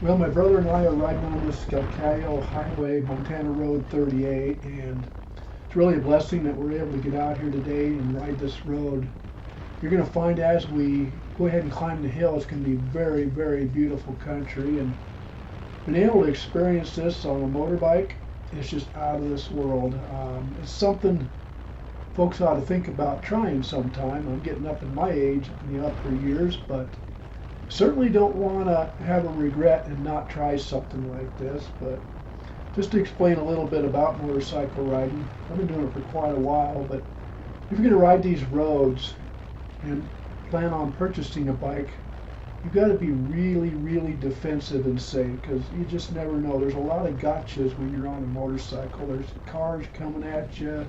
Well, my brother and I are riding on this Skalkaho Highway, Montana Road 38, and it's really a blessing that we're able to get out here today and ride this road. You're going to find as we go ahead and climb the hill, it's going to be very, very beautiful country, and being able to experience this on a motorbike is just out of this world. It's something folks ought to think about trying sometime. I'm getting up in my age, in the upper years, but certainly don't want to have a regret and not try something like this. But just to explain a little bit about motorcycle riding, I've been doing it for quite a while, but if you're going to ride these roads and plan on purchasing a bike, you've got to be really, really defensive and safe, because you just never know. There's a lot of gotchas when you're on a motorcycle. There's cars coming at you.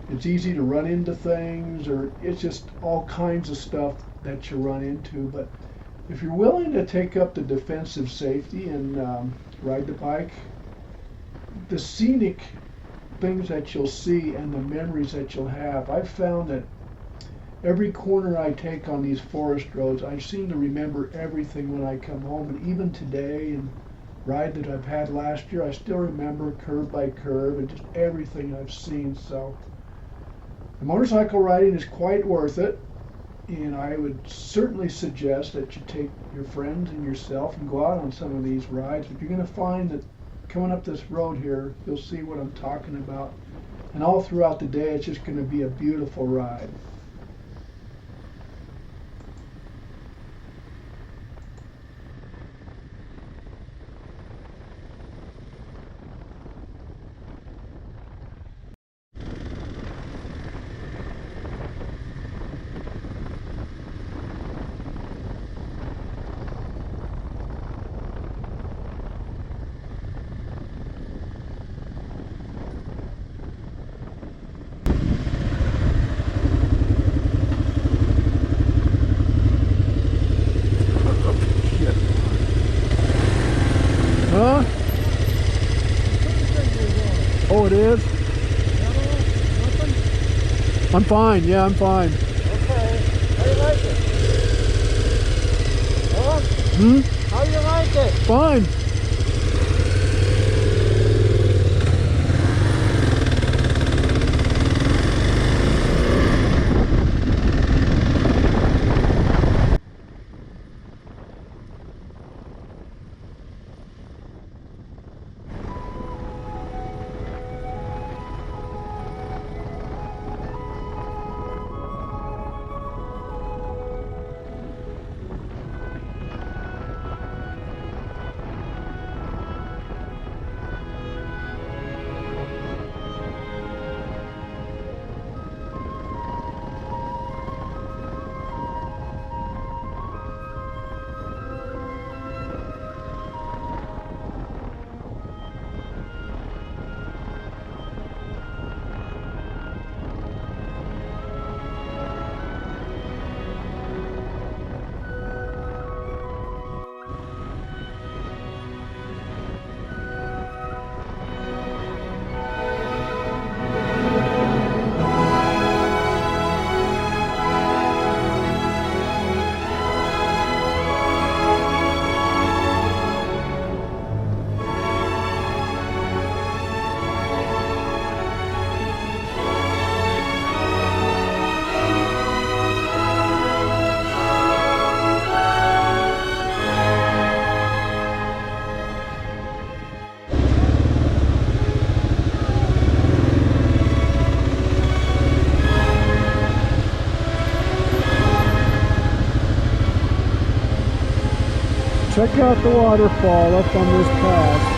It's easy to run into things, or it's just all kinds of stuff that you run into. But if you're willing to take up the defensive safety and ride the bike, the scenic things that you'll see and the memories that you'll have, I've found that every corner I take on these forest roads, I seem to remember everything when I come home. And even today, and ride that I've had last year, I still remember curve by curve and just everything I've seen. So the motorcycle riding is quite worth it, and I would certainly suggest that you take your friends and yourself and go out on some of these rides. But you're going to find that coming up this road here, you'll see what I'm talking about. And all throughout the day, it's just going to be a beautiful ride. Huh? Oh, it is? I'm fine. Yeah, I'm fine. Okay. How you like it? Huh? How you like it? Fine. Check out the waterfall up on this pass.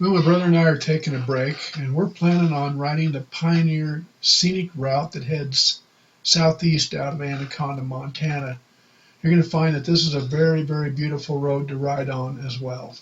Well, my brother and I are taking a break, and we're planning on riding the Pioneer Scenic Route that heads southeast out of Anaconda, Montana. You're going to find that this is a very, very beautiful road to ride on as well.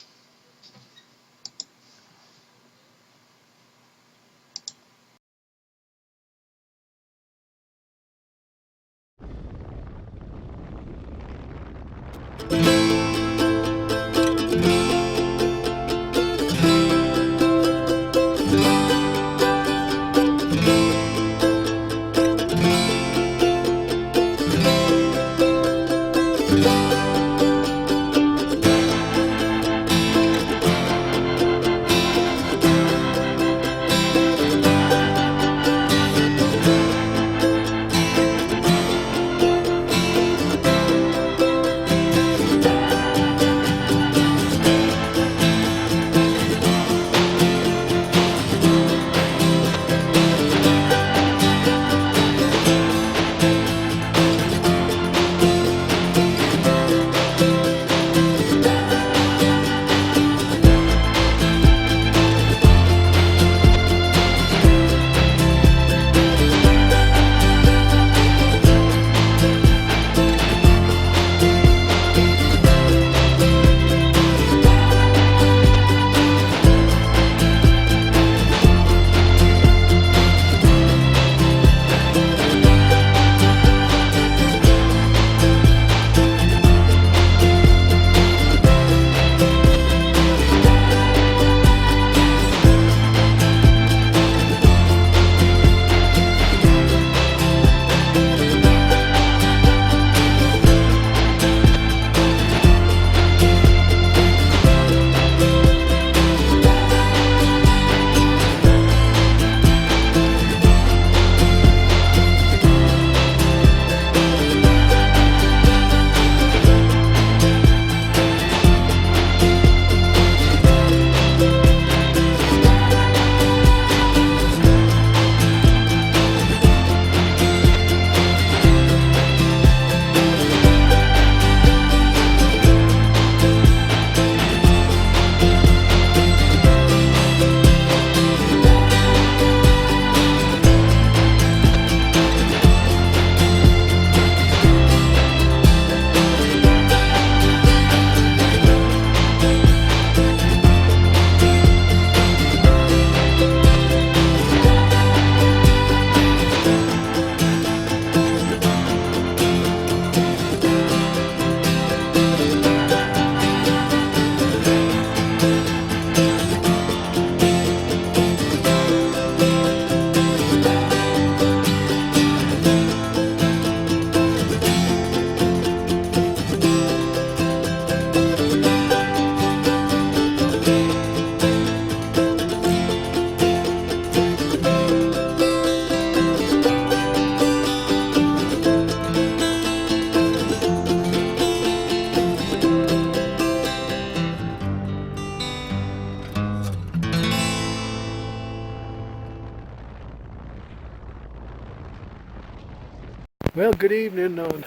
Well, good evening on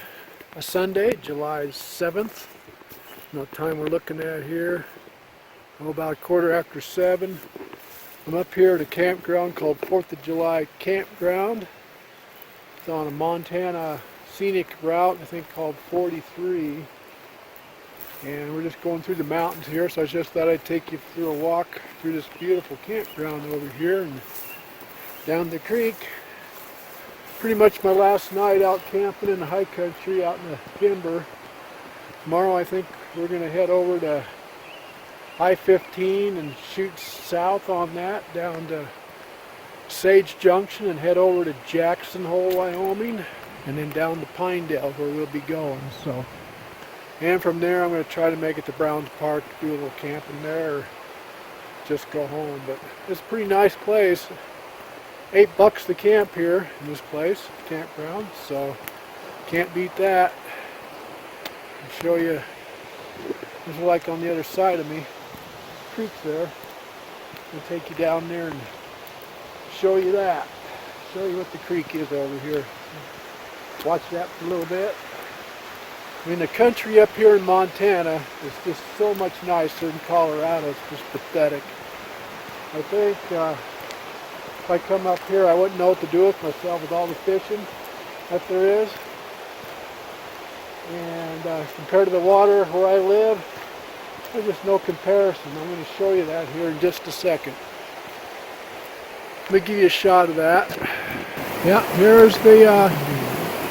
a Sunday, July 7th. What time we're looking at here? Oh, about 7:15. I'm up here at a campground called 4th of July Campground. It's on a Montana scenic route, I think called 43. And we're just going through the mountains here, so I just thought I'd take you through a walk through this beautiful campground over here and down the creek. Pretty much my last night out camping in the high country out in the timber. Tomorrow I think we're going to head over to I-15 and shoot south on that down to Sage Junction and head over to Jackson Hole, Wyoming, and then down to Pinedale where we'll be going. So, and from there I'm going to try to make it to Browns Park, do a little camping there, or just go home. But it's a pretty nice place. $8 to camp here in this place, campground, so can't beat that. I'll show you, this is like on the other side of me, creek there. I'll take you down there and show you that. Show you what the creek is over here. Watch that for a little bit. I mean, the country up here in Montana is just so much nicer than Colorado. It's just pathetic. I think if I come up here, I wouldn't know what to do with myself with all the fishing that there is. And compared to the water where I live, there's just no comparison. I'm going to show you that here in just a second. Let me give you a shot of that. Yeah, here's the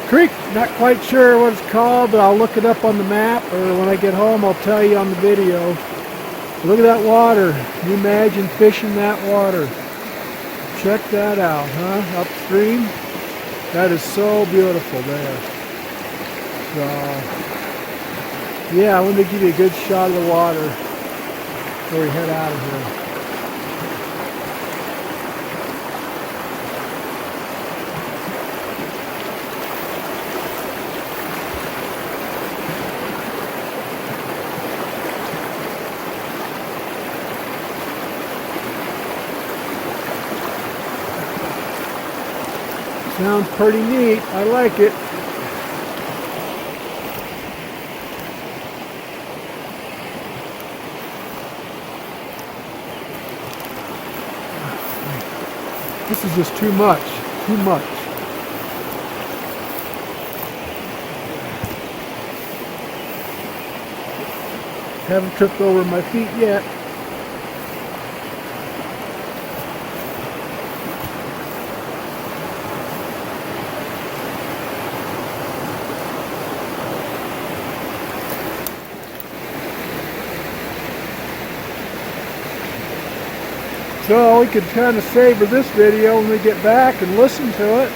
creek. Not quite sure what it's called, but I'll look it up on the map, or when I get home I'll tell you on the video. Look at that water. Can you imagine fishing that water? Check that out, huh? Upstream. That is so beautiful there. So, yeah, let me give you a good shot of the water before we head out of here. Sounds pretty neat. I like it. This is just too much. Too much. Haven't tripped over my feet yet. So we could kind of savor this video when we get back and listen to it.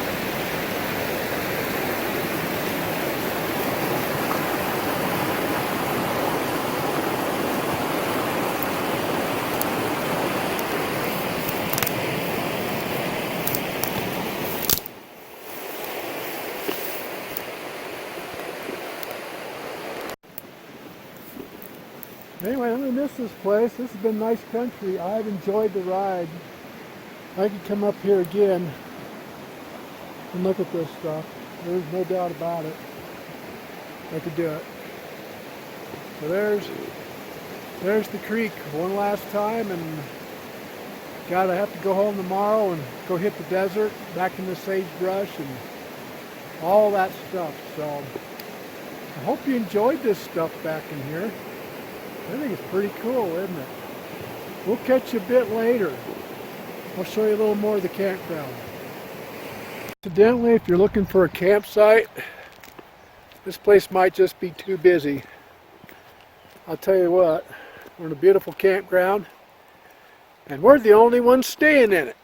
Anyway, I'm going to miss this place. This has been nice country. I've enjoyed the ride. I could come up here again and look at this stuff. There's no doubt about it. I could do it. So there's the creek one last time, and God, I have to go home tomorrow and go hit the desert, back in the sagebrush and all that stuff. So I hope you enjoyed this stuff back in here. I think it's pretty cool, isn't it? We'll catch you a bit later. I'll show you a little more of the campground. Incidentally, if you're looking for a campsite, this place might just be too busy. I'll tell you what, we're in a beautiful campground, and we're the only ones staying in it.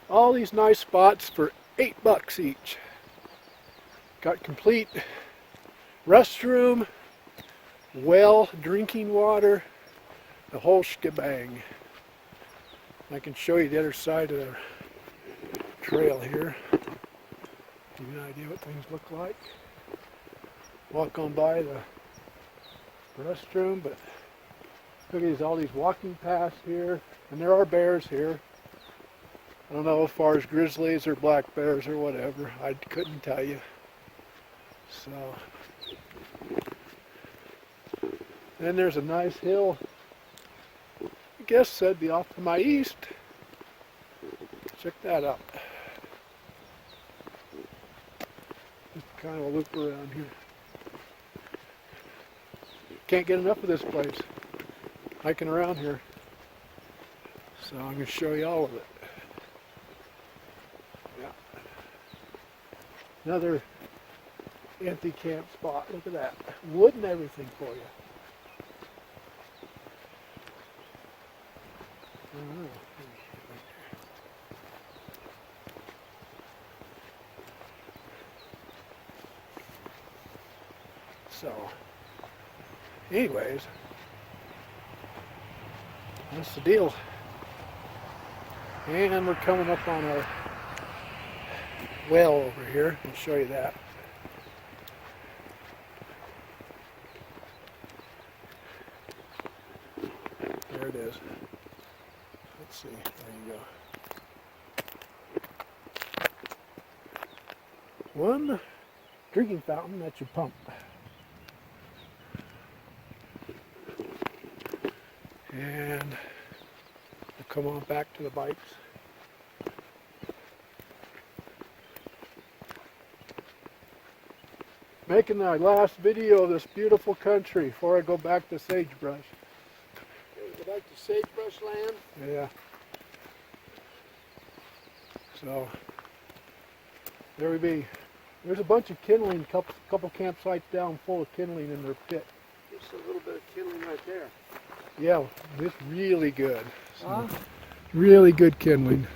All these nice spots for $8 each. Got complete restroom, well, drinking water, the whole shebang. I can show you the other side of the trail here. Give you an idea what things look like. Walk on by the restroom, but look at all these walking paths here, and there are bears here. I don't know as far as grizzlies or black bears or whatever. I couldn't tell you. So. Then there's a nice hill, I guess that'd be off to my east. Check that out. Just kind of a loop around here. Can't get enough of this place. Hiking around here. So I'm going to show you all of it. Yeah. Another empty camp spot. Look at that. Wood and everything for you. So, anyways, that's the deal. And we're coming up on our well over here. I'll show you that. There it is. Let's see. There you go. One drinking fountain, that's your pump. And come on back to the bikes. Making the last video of this beautiful country before I go back to sagebrush. Go back to sagebrush land. Yeah. So there we be. There's a bunch of kindling, couple campsites down full of kindling in their pit. Just a little bit of kindling right there. Yeah, it's really good. Huh? Really good kindling.